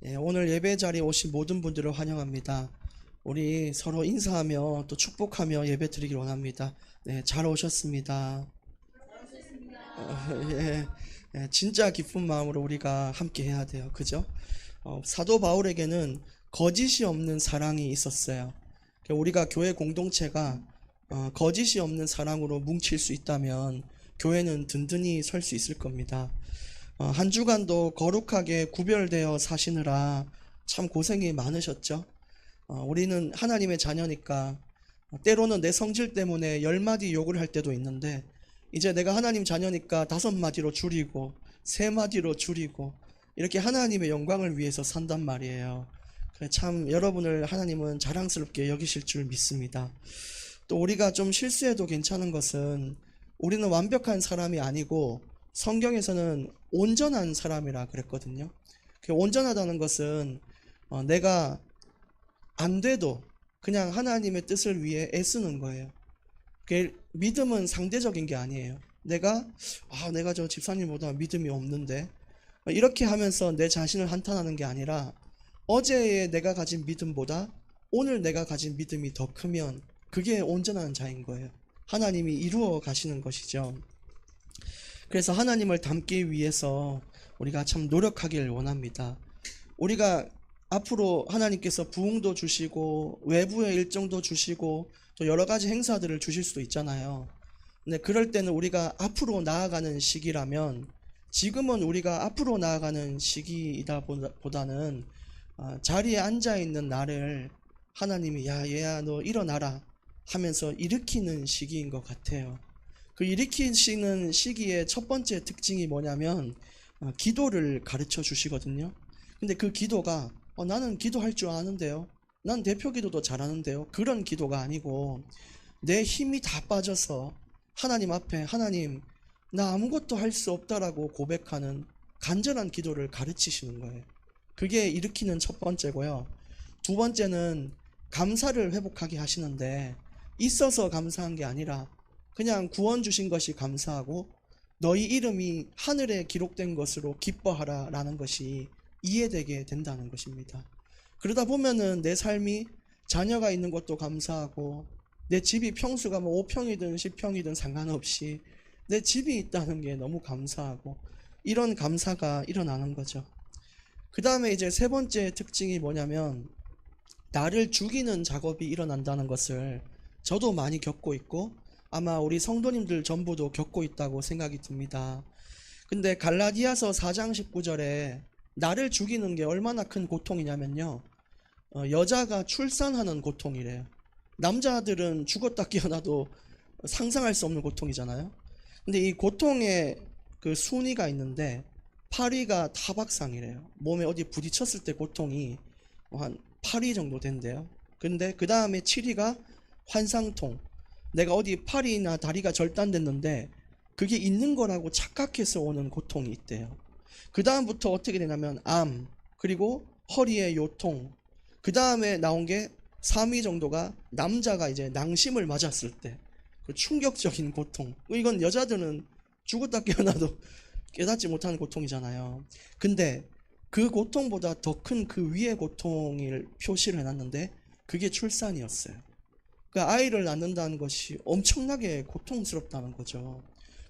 오늘 예배 자리에 오신 모든 분들을 환영합니다. 우리 서로 인사하며 또 축복하며 예배 드리길 원합니다. 네, 잘 오셨습니다. 예, 진짜 기쁜 마음으로 우리가 함께 해야 돼요. 그죠? 사도 바울에게는 거짓이 없는 사랑이 있었어요. 우리가 교회 공동체가 거짓이 없는 사랑으로 뭉칠 수 있다면 교회는 든든히 설 수 있을 겁니다. 한 주간도 거룩하게 구별되어 사시느라 참 고생이 많으셨죠. 우리는 하나님의 자녀니까 때로는 내 성질 때문에 10마디 욕을 할 때도 있는데, 이제 내가 하나님 자녀니까 5마디로 줄이고 3마디로 줄이고 이렇게 하나님의 영광을 위해서 산단 말이에요. 그래, 참 여러분을 하나님은 자랑스럽게 여기실 줄 믿습니다. 또 우리가 좀 실수해도 괜찮은 것은, 우리는 완벽한 사람이 아니고 성경에서는 온전한 사람이라 그랬거든요. 온전하다는 것은 내가 안 돼도 그냥 하나님의 뜻을 위해 애쓰는 거예요. 믿음은 상대적인 게 아니에요. 내가 저 집사님보다 믿음이 없는데, 이렇게 하면서 내 자신을 한탄하는 게 아니라, 어제의 내가 가진 믿음보다 오늘 내가 가진 믿음이 더 크면 그게 온전한 자인 거예요. 하나님이 이루어 가시는 것이죠. 그래서 하나님을 닮기 위해서 우리가 참 노력하길 원합니다. 우리가 앞으로 하나님께서 부흥도 주시고 외부의 일정도 주시고 또 여러 가지 행사들을 주실 수도 있잖아요. 근데 그럴 때는 우리가 앞으로 나아가는 시기라면, 지금은 우리가 앞으로 나아가는 시기이다 보다는 자리에 앉아있는 나를 하나님이 야 얘야 너 일어나라 하면서 일으키는 시기인 것 같아요. 그 일으키시는 시기의 첫 번째 특징이 뭐냐면 기도를 가르쳐 주시거든요. 근데 그 기도가 나는 기도할 줄 아는데요, 난 대표 기도도 잘하는데요, 그런 기도가 아니고, 내 힘이 다 빠져서 하나님 앞에 하나님 나 아무것도 할 수 없다라고 고백하는 간절한 기도를 가르치시는 거예요. 그게 일으키는 첫 번째고요. 두 번째는 감사를 회복하게 하시는데, 있어서 감사한 게 아니라 그냥 구원 주신 것이 감사하고 너희 이름이 하늘에 기록된 것으로 기뻐하라 라는 것이 이해되게 된다는 것입니다. 그러다 보면은 내 삶이 자녀가 있는 것도 감사하고, 내 집이 평수가 5평이든 10평이든 상관없이 내 집이 있다는 게 너무 감사하고, 이런 감사가 일어나는 거죠. 그 다음에 이제 세 번째 특징이 뭐냐면, 나를 죽이는 작업이 일어난다는 것을 저도 많이 겪고 있고 아마 우리 성도님들 전부도 겪고 있다고 생각이 듭니다. 근데 갈라디아서 4장 19절에 나를 죽이는 게 얼마나 큰 고통이냐면요, 여자가 출산하는 고통이래요. 남자들은 죽었다 깨어나도 상상할 수 없는 고통이잖아요. 근데 이 고통의 그 순위가 있는데 8위가 타박상이래요. 몸에 어디 부딪혔을 때 고통이 한 8위 정도 된대요. 근데 그 다음에 7위가 환상통, 내가 어디 팔이나 다리가 절단됐는데 그게 있는 거라고 착각해서 오는 고통이 있대요. 그 다음부터 어떻게 되냐면 암, 그리고 허리의 요통, 그 다음에 나온 게 3위 정도가 남자가 이제 낭심을 맞았을 때 그 충격적인 고통. 이건 여자들은 죽었다 깨어나도 깨닫지 못하는 고통이잖아요. 근데 그 고통보다 더 큰 그 위의 고통을 표시를 해놨는데 그게 출산이었어요. 그 아이를 낳는다는 것이 엄청나게 고통스럽다는 거죠.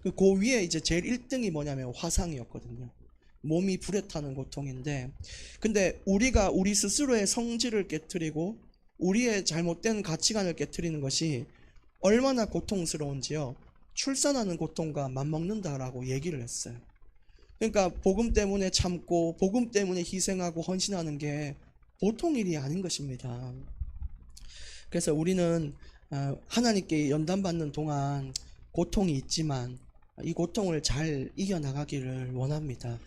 그 위에 이제 제일 1등이 뭐냐면 화상이었거든요. 몸이 불에 타는 고통인데, 근데 우리가 우리 스스로의 성질을 깨트리고 우리의 잘못된 가치관을 깨트리는 것이 얼마나 고통스러운지요, 출산하는 고통과 맞먹는다라고 얘기를 했어요. 그러니까 복음 때문에 참고 복음 때문에 희생하고 헌신하는 게 보통 일이 아닌 것입니다. 그래서 우리는 하나님께 연단받는 동안 고통이 있지만 이 고통을 잘 이겨나가기를 원합니다.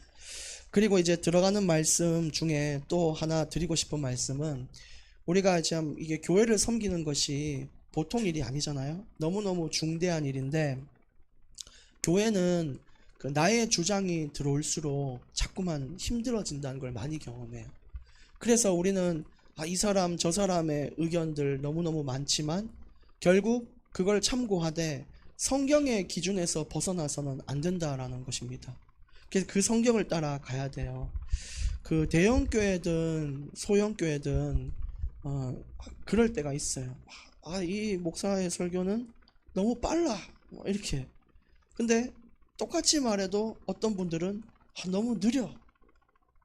그리고 이제 들어가는 말씀 중에 또 하나 드리고 싶은 말씀은, 우리가 참 이게 교회를 섬기는 것이 보통 일이 아니잖아요. 너무너무 중대한 일인데, 교회는 그 나의 주장이 들어올수록 자꾸만 힘들어진다는 걸 많이 경험해요. 그래서 우리는 이 사람 저 사람의 의견들 너무너무 많지만 결국 그걸 참고하되 성경의 기준에서 벗어나서는 안 된다라는 것입니다. 그래서 그 성경을 따라 가야 돼요. 그 대형 교회든 소형 교회든 그럴 때가 있어요. 이 목사의 설교는 너무 빨라, 이렇게. 근데 똑같이 말해도 어떤 분들은 너무 느려.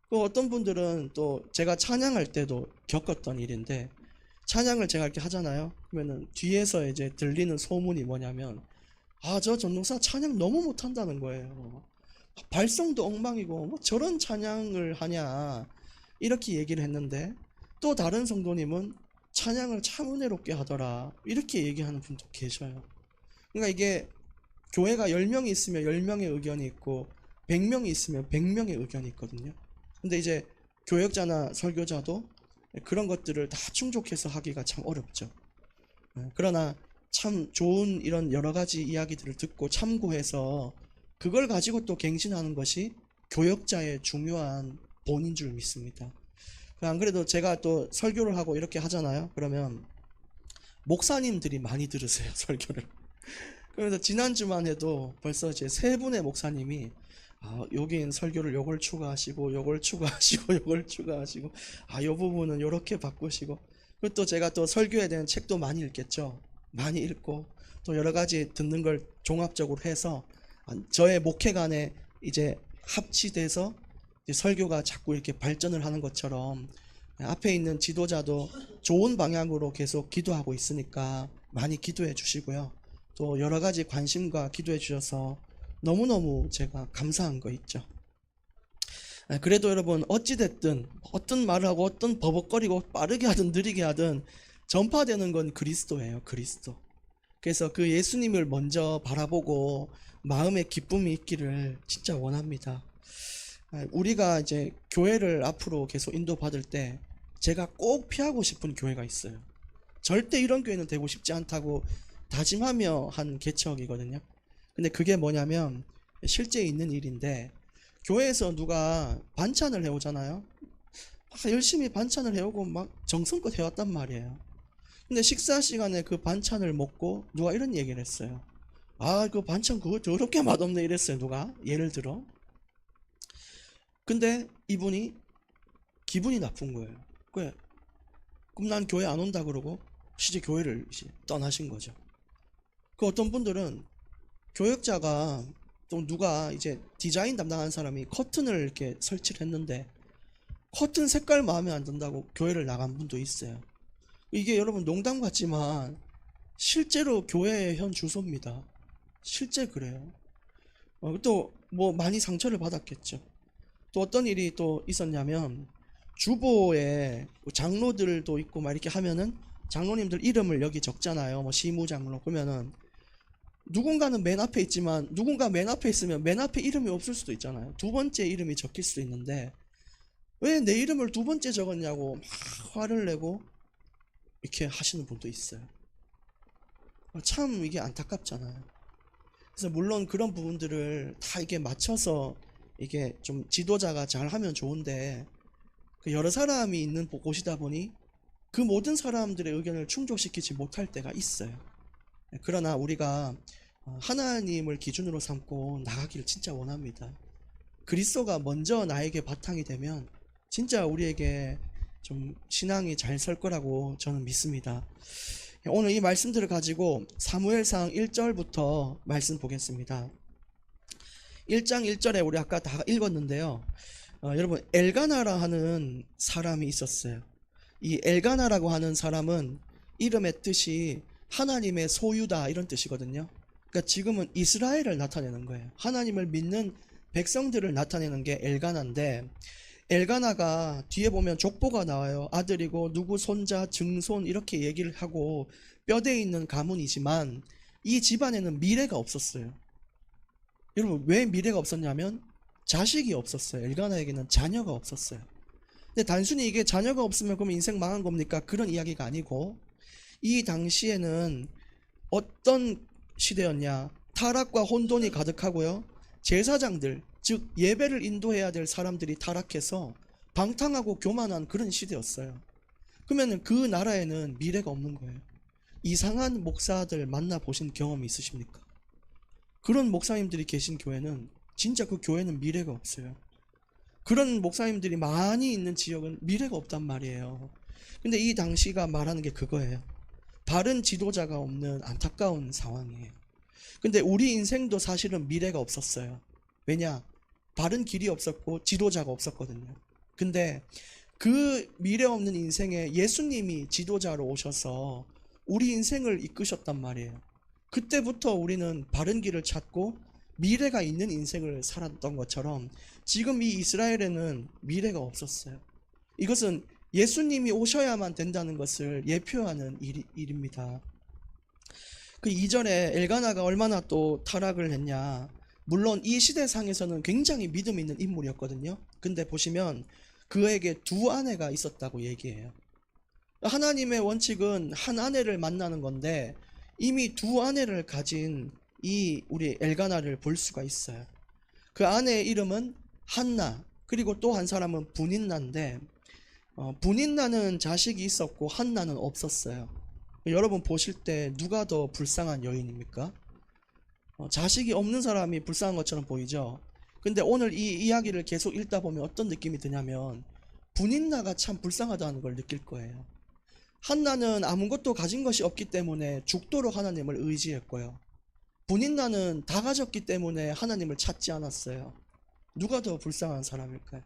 또 어떤 분들은 또 제가 찬양할 때도 겪었던 일인데, 찬양을 제가 이렇게 하잖아요. 그러면은 뒤에서 이제 들리는 소문이 뭐냐면, 저 전도사 찬양 너무 못한다는 거예요. 발성도 엉망이고 뭐 저런 찬양을 하냐, 이렇게 얘기를 했는데, 또 다른 성도님은 찬양을 참 은혜롭게 하더라, 이렇게 얘기하는 분도 계셔요. 그러니까 이게 교회가 10명이 있으면 10명의 의견이 있고 100명이 있으면 100명의 의견이 있거든요. 근데 이제 교역자나 설교자도 그런 것들을 다 충족해서 하기가 참 어렵죠. 그러나 참 좋은 이런 여러 가지 이야기들을 듣고 참고해서 그걸 가지고 또 갱신하는 것이 교역자의 중요한 본인 줄 믿습니다. 안 그래도 제가 또 설교를 하고 이렇게 하잖아요. 그러면 목사님들이 많이 들으세요, 설교를. 그래서 지난주만 해도 벌써 제 3분의 목사님이 여긴 설교를 요걸 추가하시고 요걸 추가하시고 요걸 추가하시고 요 부분은 요렇게 바꾸시고, 그리고 또 제가 또 설교에 대한 책도 많이 읽겠죠. 많이 읽고 또 여러 가지 듣는 걸 종합적으로 해서 저의 목회관에 이제 합치돼서 이제 설교가 자꾸 이렇게 발전을 하는 것처럼 앞에 있는 지도자도 좋은 방향으로 계속 기도하고 있으니까 많이 기도해 주시고요. 또 여러 가지 관심과 기도해 주셔서 너무너무 제가 감사한 거 있죠. 그래도 여러분, 어찌됐든 어떤 말을 하고 어떤 버벅거리고 빠르게 하든 느리게 하든 전파되는 건 그리스도예요, 그리스도. 그래서 그 예수님을 먼저 바라보고 마음에 기쁨이 있기를 진짜 원합니다. 우리가 이제 교회를 앞으로 계속 인도받을 때 제가 꼭 피하고 싶은 교회가 있어요. 절대 이런 교회는 되고 싶지 않다고 다짐하며 한 개척이거든요. 근데 그게 뭐냐면 실제 있는 일인데, 교회에서 누가 반찬을 해오잖아요. 열심히 반찬을 해오고 막 정성껏 해왔단 말이에요. 근데 식사 시간에 그 반찬을 먹고 누가 이런 얘기를 했어요. 그 반찬 그거 더럽게 맛없네, 이랬어요. 누가 예를 들어. 근데 이분이 기분이 나쁜 거예요. 그럼 난 교회 안 온다 그러고 이제 교회를 이제 떠나신 거죠. 그 어떤 분들은 교역자가 또 누가 이제 디자인 담당하는 사람이 커튼을 이렇게 설치를 했는데 커튼 색깔 마음에 안 든다고 교회를 나간 분도 있어요. 이게 여러분 농담 같지만 실제로 교회의 현 주소입니다. 실제 그래요. 또 뭐 많이 상처를 받았겠죠. 또 어떤 일이 또 있었냐면, 주보에 장로들도 있고 막 이렇게 하면은 장로님들 이름을 여기 적잖아요. 뭐 시무장로. 그러면은 누군가는 맨 앞에 있지만 누군가 맨 앞에 있으면 맨 앞에 이름이 없을 수도 있잖아요. 두 번째 이름이 적힐 수도 있는데 왜 내 이름을 두 번째 적었냐고 막 화를 내고 이렇게 하시는 분도 있어요. 참 이게 안타깝잖아요. 그래서 물론 그런 부분들을 다 이게 맞춰서 이게 좀 지도자가 잘 하면 좋은데, 그 여러 사람이 있는 곳이다 보니 그 모든 사람들의 의견을 충족시키지 못할 때가 있어요. 그러나 우리가 하나님을 기준으로 삼고 나가기를 진짜 원합니다. 그리스도가 먼저 나에게 바탕이 되면 진짜 우리에게 좀 신앙이 잘 설 거라고 저는 믿습니다. 오늘 이 말씀들을 가지고 사무엘상 1절부터 말씀 보겠습니다. 1장 1절에 우리 아까 다 읽었는데요. 여러분, 엘가나라 하는 사람이 있었어요. 이 엘가나라고 하는 사람은 이름의 뜻이 하나님의 소유다, 이런 뜻이거든요. 그러니까 지금은 이스라엘을 나타내는 거예요. 하나님을 믿는 백성들을 나타내는 게 엘가나인데, 엘가나가 뒤에 보면 족보가 나와요. 아들이고 누구 손자, 증손 이렇게 얘기를 하고 뼈대에 있는 가문이지만 이 집안에는 미래가 없었어요. 여러분, 왜 미래가 없었냐면 자식이 없었어요. 엘가나에게는 자녀가 없었어요. 근데 단순히 이게 자녀가 없으면 그럼 인생 망한 겁니까? 그런 이야기가 아니고, 이 당시에는 어떤 시대였냐, 타락과 혼돈이 가득하고요, 제사장들, 즉 예배를 인도해야 될 사람들이 타락해서 방탕하고 교만한 그런 시대였어요. 그러면 그 나라에는 미래가 없는 거예요. 이상한 목사들 만나보신 경험이 있으십니까? 그런 목사님들이 계신 교회는 진짜 그 교회는 미래가 없어요. 그런 목사님들이 많이 있는 지역은 미래가 없단 말이에요. 근데 이 당시가 말하는 게 그거예요. 바른 지도자가 없는 안타까운 상황이에요. 근데 우리 인생도 사실은 미래가 없었어요. 왜냐? 바른 길이 없었고 지도자가 없었거든요. 근데 그 미래 없는 인생에 예수님이 지도자로 오셔서 우리 인생을 이끄셨단 말이에요. 그때부터 우리는 바른 길을 찾고 미래가 있는 인생을 살았던 것처럼 지금 이 이스라엘에는 미래가 없었어요. 이것은 예수님이 오셔야만 된다는 것을 예표하는 일입니다. 그 이전에 엘가나가 얼마나 또 타락을 했냐. 물론 이 시대상에서는 굉장히 믿음 있는 인물이었거든요. 근데 보시면 그에게 두 아내가 있었다고 얘기해요. 하나님의 원칙은 한 아내를 만나는 건데 이미 두 아내를 가진 이 우리 엘가나를 볼 수가 있어요. 그 아내의 이름은 한나, 그리고 또 한 사람은 분인나인데 분인나는 자식이 있었고 한나는 없었어요. 여러분 보실 때 누가 더 불쌍한 여인입니까? 자식이 없는 사람이 불쌍한 것처럼 보이죠. 근데 오늘 이 이야기를 계속 읽다 보면 어떤 느낌이 드냐면 분인나가 참 불쌍하다는 걸 느낄 거예요. 한나는 아무것도 가진 것이 없기 때문에 죽도록 하나님을 의지했고요. 분인나는 다 가졌기 때문에 하나님을 찾지 않았어요. 누가 더 불쌍한 사람일까요?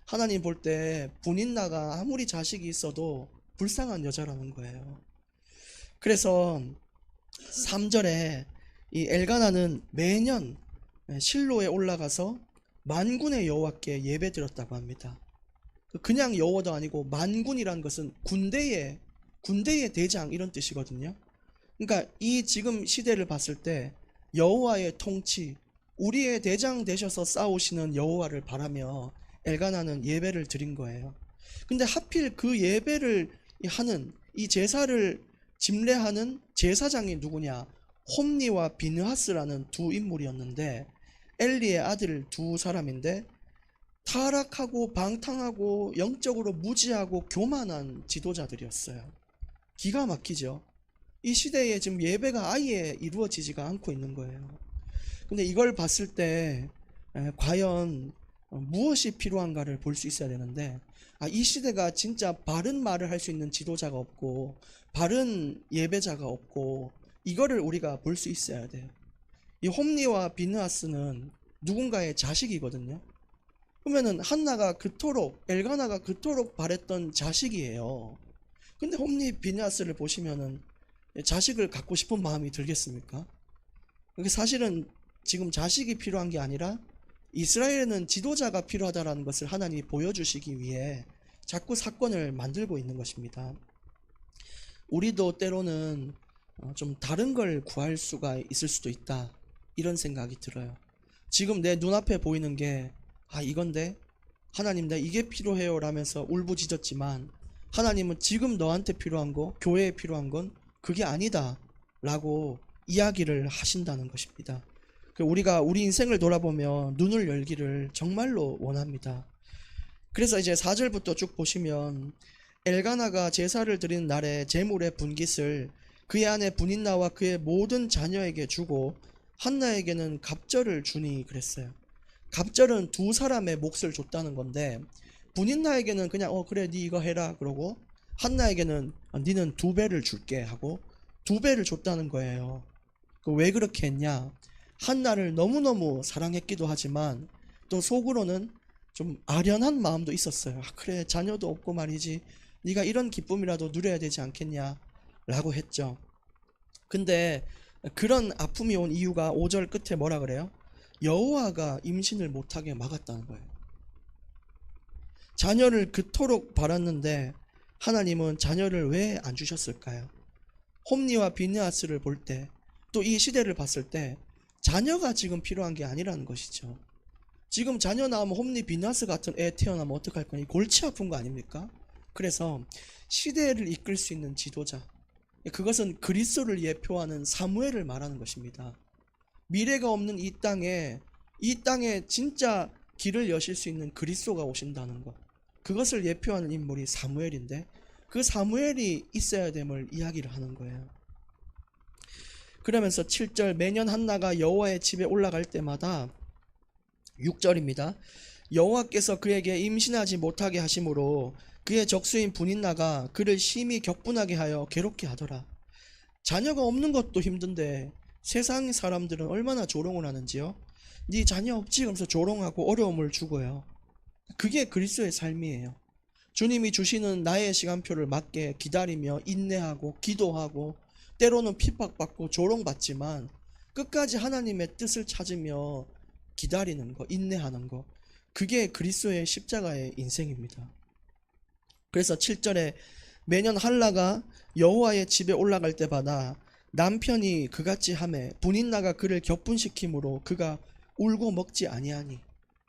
하나님 볼 때 분인나가 아무리 자식이 있어도 불쌍한 여자라는 거예요. 그래서 3절에 이 엘가나는 매년 실로에 올라가서 만군의 여호와께 예배 드렸다고 합니다. 그냥 여호와도 아니고 만군이라는 것은 군대의 대장 이런 뜻이거든요. 그러니까 이 지금 시대를 봤을 때 여호와의 통치, 우리의 대장 되셔서 싸우시는 여호와를 바라며 엘가나는 예배를 드린 거예요. 근데 하필 그 예배를 하는 이 제사를 집례하는 제사장이 누구냐? 홈니와 비느하스라는 두 인물이었는데 엘리의 아들 두 사람인데 타락하고 방탕하고 영적으로 무지하고 교만한 지도자들이었어요. 기가 막히죠. 이 시대에 지금 예배가 아예 이루어지지가 않고 있는 거예요. 근데 이걸 봤을 때 과연 무엇이 필요한가를 볼 수 있어야 되는데 이 시대가 진짜 바른 말을 할 수 있는 지도자가 없고 바른 예배자가 없고 이거를 우리가 볼 수 있어야 돼요. 이 홈니와 비느하스는 누군가의 자식이거든요. 그러면은 한나가 엘가나가 그토록 바랬던 자식이에요. 근데 홈니 비느하스를 보시면은 자식을 갖고 싶은 마음이 들겠습니까? 사실은 지금 자식이 필요한 게 아니라 이스라엘에는 지도자가 필요하다는 것을 하나님이 보여주시기 위해 자꾸 사건을 만들고 있는 것입니다. 우리도 때로는 좀 다른 걸 구할 수가 있을 수도 있다, 이런 생각이 들어요. 지금 내 눈앞에 보이는 게 이건데 하나님 나 이게 필요해요 라면서 울부짖었지만 하나님은 지금 너한테 필요한 거, 교회에 필요한 건 그게 아니다 라고 이야기를 하신다는 것입니다. 우리가 우리 인생을 돌아보며 눈을 열기를 정말로 원합니다. 그래서 이제 4절부터 쭉 보시면 엘가나가 제사를 드리는 날에 제물의 분깃을 그의 아내 분인나와 그의 모든 자녀에게 주고 한나에게는 갑절을 주니 그랬어요. 갑절은 두 사람의 몫을 줬다는 건데 분인나에게는 그냥 그래 네 이거 해라 그러고 한나에게는 니는 2배를 줄게 하고 2배를 줬다는 거예요. 왜 그렇게 했냐? 한나를 너무너무 사랑했기도 하지만 또 속으로는 좀 아련한 마음도 있었어요. 그래 자녀도 없고 말이지 네가 이런 기쁨이라도 누려야 되지 않겠냐 라고 했죠. 근데 그런 아픔이 온 이유가 5절 끝에 뭐라 그래요? 여호와가 임신을 못하게 막았다는 거예요. 자녀를 그토록 바랐는데 하나님은 자녀를 왜 안 주셨을까요? 홈니와 비느하스를 볼 때 또 이 시대를 봤을 때 자녀가 지금 필요한 게 아니라는 것이죠. 지금 자녀 나오면 홈니 비느하스 같은 애 태어나면 어떡할 거니? 골치 아픈 거 아닙니까? 그래서 시대를 이끌 수 있는 지도자, 그것은 그리스도를 예표하는 사무엘을 말하는 것입니다. 미래가 없는 이 땅에 진짜 길을 여실 수 있는 그리스도가 오신다는 것, 그것을 예표하는 인물이 사무엘인데 그 사무엘이 있어야 됨을 이야기를 하는 거예요. 그러면서 7절 매년 한나가 여호와의 집에 올라갈 때마다 6절입니다. 여호와께서 그에게 임신하지 못하게 하심으로 그의 적수인 분인나가 그를 심히 격분하게 하여 괴롭게 하더라. 자녀가 없는 것도 힘든데 세상 사람들은 얼마나 조롱을 하는지요. 네 자녀 없지? 그러면서 조롱하고 어려움을 주고요. 그게 그리스도의 삶이에요. 주님이 주시는 나의 시간표를 맞게 기다리며 인내하고 기도하고 때로는 핍박받고 조롱받지만 끝까지 하나님의 뜻을 찾으며 기다리는 거, 인내하는 거, 그게 그리스도의 십자가의 인생입니다. 그래서 7절에 매년 한라가 여호와의 집에 올라갈 때마다 남편이 그같이 하매 분인나가 그를 격분시키므로 그가 울고 먹지 아니하니.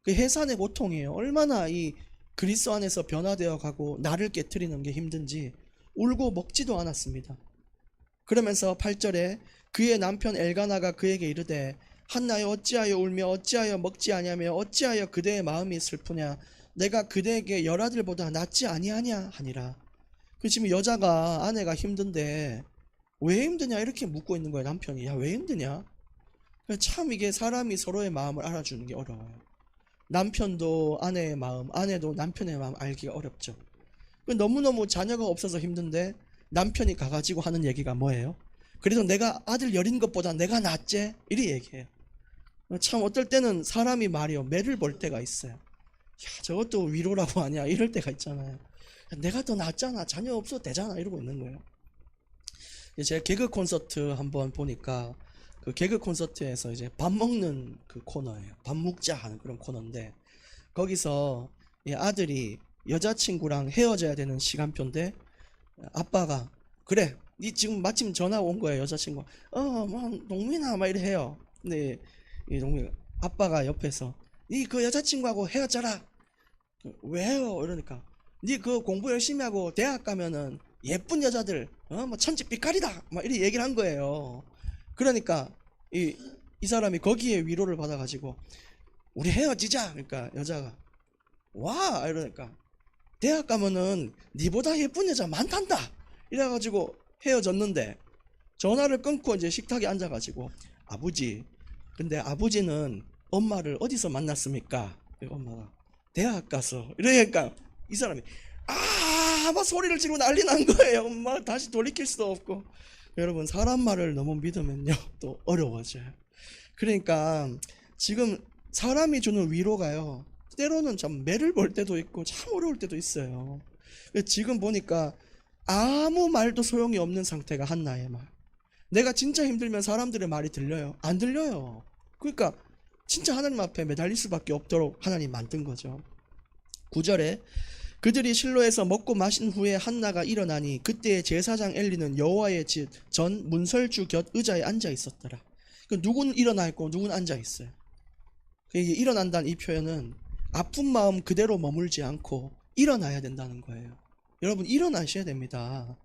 그 해산의 고통이에요. 얼마나 이 그리스도 안에서 변화되어 가고 나를 깨트리는 게 힘든지 울고 먹지도 않았습니다. 그러면서 8절에 그의 남편 엘가나가 그에게 이르되 한나여 어찌하여 울며 어찌하여 먹지 아니하며 어찌하여 그대의 마음이 슬프냐 내가 그대에게 열아들보다 낫지 아니하냐 하니라. 그 지금 여자가 아내가 힘든데 왜 힘드냐 이렇게 묻고 있는 거예요. 남편이 야 왜 힘드냐. 참 이게 사람이 서로의 마음을 알아주는 게 어려워요. 남편도 아내의 마음, 아내도 남편의 마음 알기가 어렵죠. 너무너무 자녀가 없어서 힘든데 남편이 가가지고 하는 얘기가 뭐예요? 그래도 내가 아들 여린 것보다 내가 낫지? 이리 얘기해요. 참 어떨 때는 사람이 말이요 매를 볼 때가 있어요. 야 저것도 위로라고 하냐 이럴 때가 있잖아요. 내가 더 낫잖아, 자녀 없어도 되잖아 이러고 있는 거예요. 제가 개그 콘서트 한번 보니까 그 개그 콘서트에서 이제 밥 먹는 그 코너예요. 밥 먹자 하는 그런 코너인데 거기서 이 아들이 여자친구랑 헤어져야 되는 시간표인데 아빠가 그래 니 지금 마침 전화 온 거예요. 여자친구 뭐 농민아 막 이래 해요. 근데 이 농민 아빠가 옆에서 니 그 여자친구하고 헤어져라. 왜요? 이러니까 니 그 공부 열심히 하고 대학 가면은 예쁜 여자들 뭐 천지빛깔이다 막 이렇게 얘기를 한 거예요. 그러니까 이 사람이 거기에 위로를 받아가지고 우리 헤어지자. 그러니까 여자가 와 이러니까 대학 가면은 니보다 예쁜 여자 많단다 이래가지고 헤어졌는데 전화를 끊고 이제 식탁에 앉아가지고 아버지 근데 아버지는 엄마를 어디서 만났습니까? 엄마가 대학 가서 이러니까 이 사람이 막 소리를 지르고 난리 난 거예요. 엄마 다시 돌이킬 수도 없고. 여러분 사람 말을 너무 믿으면요 또 어려워져요. 그러니까 지금 사람이 주는 위로가요 때로는 참 매를 볼 때도 있고 참 어려울 때도 있어요. 지금 보니까 아무 말도 소용이 없는 상태가 한나의 말. 내가 진짜 힘들면 사람들의 말이 들려요? 안 들려요. 그러니까 진짜 하나님 앞에 매달릴 수밖에 없도록 하나님 만든 거죠. 9절에 그들이 실로에서 먹고 마신 후에 한나가 일어나니 그때의 제사장 엘리는 여호와의 집 전 문설주 곁 의자에 앉아 있었더라. 누군 일어나 있고 누군 앉아 있어요. 이게 일어난다는 이 표현은 아픈 마음 그대로 머물지 않고 일어나야 된다는 거예요. 여러분 일어나셔야 됩니다.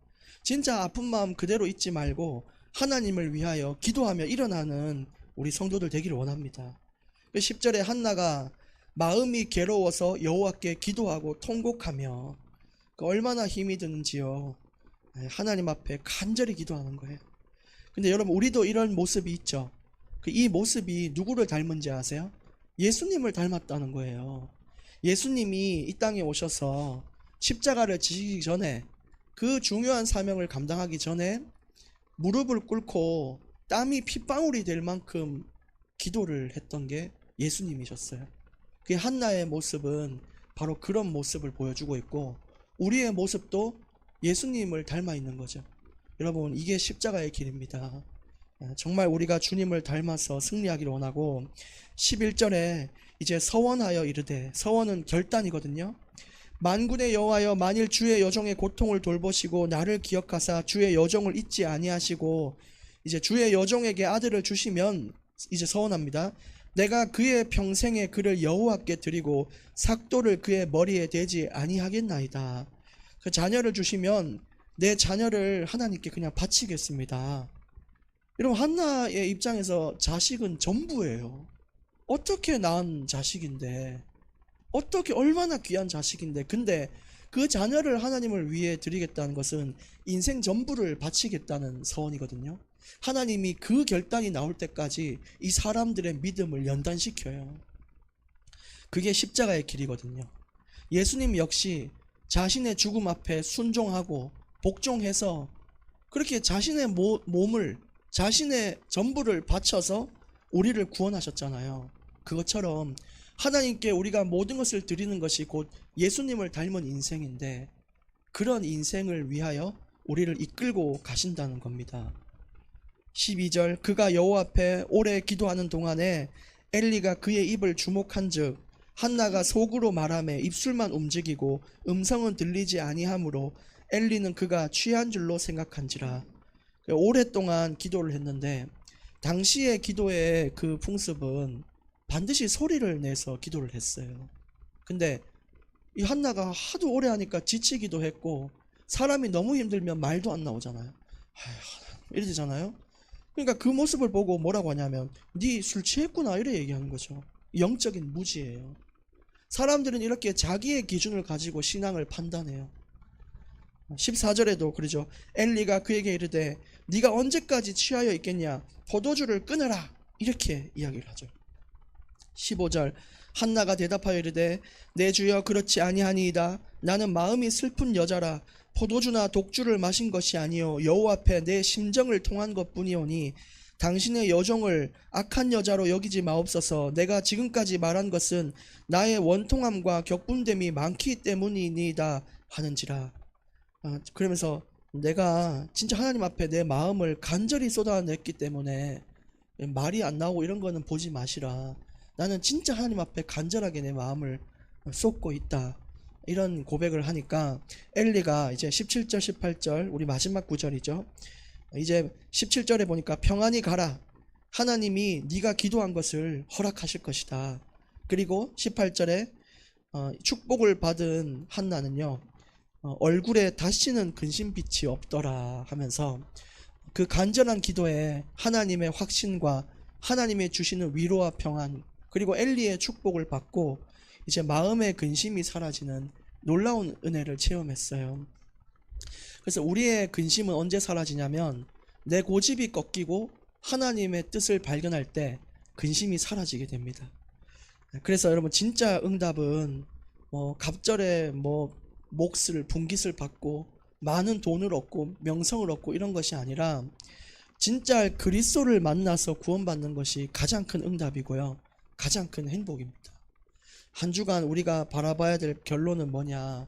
진짜 아픈 마음 그대로 있지 말고 하나님을 위하여 기도하며 일어나는 우리 성도들 되기를 원합니다. 10절에 한나가 마음이 괴로워서 여호와께 기도하고 통곡하며 얼마나 힘이 드는지요. 하나님 앞에 간절히 기도하는 거예요. 근데 여러분 우리도 이런 모습이 있죠. 이 모습이 누구를 닮은지 아세요? 예수님을 닮았다는 거예요. 예수님이 이 땅에 오셔서 십자가를 지시기 전에 그 중요한 사명을 감당하기 전에 무릎을 꿇고 땀이 핏방울이 될 만큼 기도를 했던 게 예수님이셨어요. 그 한나의 모습은 바로 그런 모습을 보여주고 있고 우리의 모습도 예수님을 닮아 있는 거죠. 여러분 이게 십자가의 길입니다. 정말 우리가 주님을 닮아서 승리하기를 원하고 11절에 이제 서원하여 이르되 서원은 결단이거든요. 만군의 여호와여 만일 주의 여종의 고통을 돌보시고 나를 기억하사 주의 여종을 잊지 아니하시고 이제 주의 여종에게 아들을 주시면 이제 서원합니다. 내가 그의 평생에 그를 여호와께 드리고 삭도를 그의 머리에 대지 아니하겠나이다. 그 자녀를 주시면 내 자녀를 하나님께 그냥 바치겠습니다. 여러분 한나의 입장에서 자식은 전부예요. 어떻게 낳은 자식인데 어떻게 얼마나 귀한 자식인데 근데 그 자녀를 하나님을 위해 드리겠다는 것은 인생 전부를 바치겠다는 서원이거든요. 하나님이 그 결단이 나올 때까지 이 사람들의 믿음을 연단시켜요. 그게 십자가의 길이거든요. 예수님 역시 자신의 죽음 앞에 순종하고 복종해서 그렇게 자신의 몸을, 자신의 전부를 바쳐서 우리를 구원하셨잖아요. 그것처럼 하나님께 우리가 모든 것을 드리는 것이 곧 예수님을 닮은 인생인데, 그런 인생을 위하여 우리를 이끌고 가신다는 겁니다. 12절, 그가 여호와 앞에 오래 기도하는 동안에 엘리가 그의 입을 주목한즉 한나가 속으로 말하며 입술만 움직이고 음성은 들리지 아니하므로 엘리는 그가 취한 줄로 생각한지라. 오랫동안 기도를 했는데, 당시의 기도의 그 풍습은 반드시 소리를 내서 기도를 했어요. 근데 이 한나가 하도 오래 하니까 지치기도 했고, 사람이 너무 힘들면 말도 안 나오잖아요. 이래 되잖아요. 그러니까 그 모습을 보고 뭐라고 하냐면, 네 술 취했구나, 이래 얘기하는 거죠. 영적인 무지예요. 사람들은 이렇게 자기의 기준을 가지고 신앙을 판단해요. 14절에도 그러죠. 엘리가 그에게 이르되 네가 언제까지 취하여 있겠냐, 포도주를 끊으라, 이렇게 이야기를 하죠. 15절, 한나가 대답하여 이르되 내 주여 그렇지 아니하니이다. 나는 마음이 슬픈 여자라. 포도주나 독주를 마신 것이 아니요 여호와 앞에 내 심정을 통한 것뿐이오니 당신의 여종을 악한 여자로 여기지 마옵소서. 내가 지금까지 말한 것은 나의 원통함과 격분됨이 많기 때문이니이다 하는지라. 그러면서 내가 진짜 하나님 앞에 내 마음을 간절히 쏟아냈기 때문에 말이 안 나오고 이런 거는 보지 마시라. 나는 진짜 하나님 앞에 간절하게 내 마음을 쏟고 있다, 이런 고백을 하니까 엘리가 이제 17절 18절, 우리 마지막 구절이죠. 이제 17절에 보니까 평안히 가라, 하나님이 네가 기도한 것을 허락하실 것이다. 그리고 18절에 축복을 받은 한나는요, 얼굴에 다시는 근심빛이 없더라 하면서 그 간절한 기도에 하나님의 확신과 하나님의 주시는 위로와 평안, 그리고 엘리의 축복을 받고 이제 마음의 근심이 사라지는 놀라운 은혜를 체험했어요. 그래서 우리의 근심은 언제 사라지냐면, 내 고집이 꺾이고 하나님의 뜻을 발견할 때 근심이 사라지게 됩니다. 그래서 여러분, 진짜 응답은 갑절에 몫을 분깃을 받고 많은 돈을 얻고 명성을 얻고 이런 것이 아니라, 진짜 그리스도를 만나서 구원받는 것이 가장 큰 응답이고요, 가장 큰 행복입니다. 한 주간 우리가 바라봐야 될 결론은 뭐냐,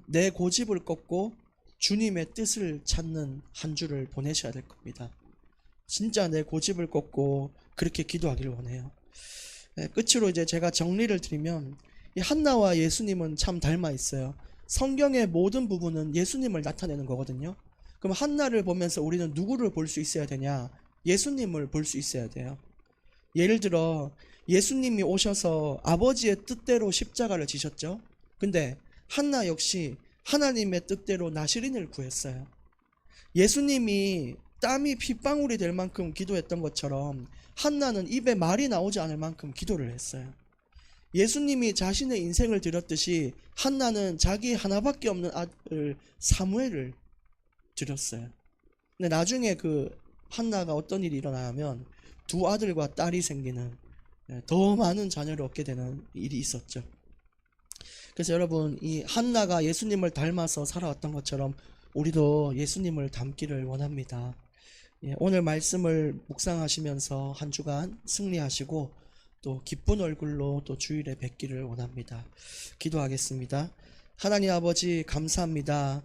내 고집을 꺾고 주님의 뜻을 찾는 한 주를 보내셔야 될 겁니다. 진짜 내 고집을 꺾고 그렇게 기도하기를 원해요. 끝으로 이제 제가 정리를 드리면, 이 한나와 예수님은 참 닮아 있어요. 성경의 모든 부분은 예수님을 나타내는 거거든요. 그럼 한나를 보면서 우리는 누구를 볼 수 있어야 되냐? 예수님을 볼 수 있어야 돼요. 예를 들어 예수님이 오셔서 아버지의 뜻대로 십자가를 지셨죠. 근데 한나 역시 하나님의 뜻대로 나시린을 구했어요. 예수님이 땀이 핏방울이 될 만큼 기도했던 것처럼 한나는 입에 말이 나오지 않을 만큼 기도를 했어요. 예수님이 자신의 인생을 드렸듯이 한나는 자기 하나밖에 없는 아들 사무엘을 드렸어요. 근데 나중에 그 한나가 어떤 일이 일어나면 두 아들과 딸이 생기는, 더 많은 자녀를 얻게 되는 일이 있었죠. 그래서 여러분, 이 한나가 예수님을 닮아서 살아왔던 것처럼 우리도 예수님을 닮기를 원합니다. 오늘 말씀을 묵상하시면서 한 주간 승리하시고 또 기쁜 얼굴로 또 주일에 뵙기를 원합니다. 기도하겠습니다. 하나님 아버지, 감사합니다.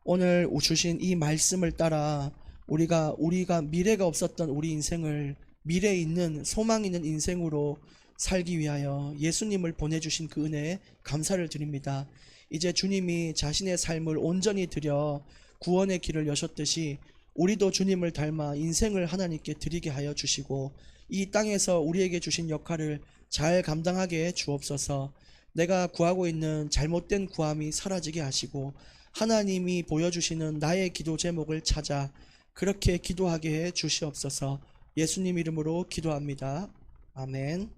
오늘 주신 이 말씀을 따라 우리가 미래가 없었던 우리 인생을 미래 있는 소망 있는 인생으로 살기 위하여 예수님을 보내주신 그 은혜에 감사를 드립니다. 이제 주님이 자신의 삶을 온전히 드려 구원의 길을 여셨듯이 우리도 주님을 닮아 인생을 하나님께 드리게 하여 주시고, 이 땅에서 우리에게 주신 역할을 잘 감당하게 주옵소서. 내가 구하고 있는 잘못된 구함이 사라지게 하시고 하나님이 보여주시는 나의 기도 제목을 찾아 그렇게 기도하게 해 주시옵소서. 예수님 이름으로 기도합니다. 아멘.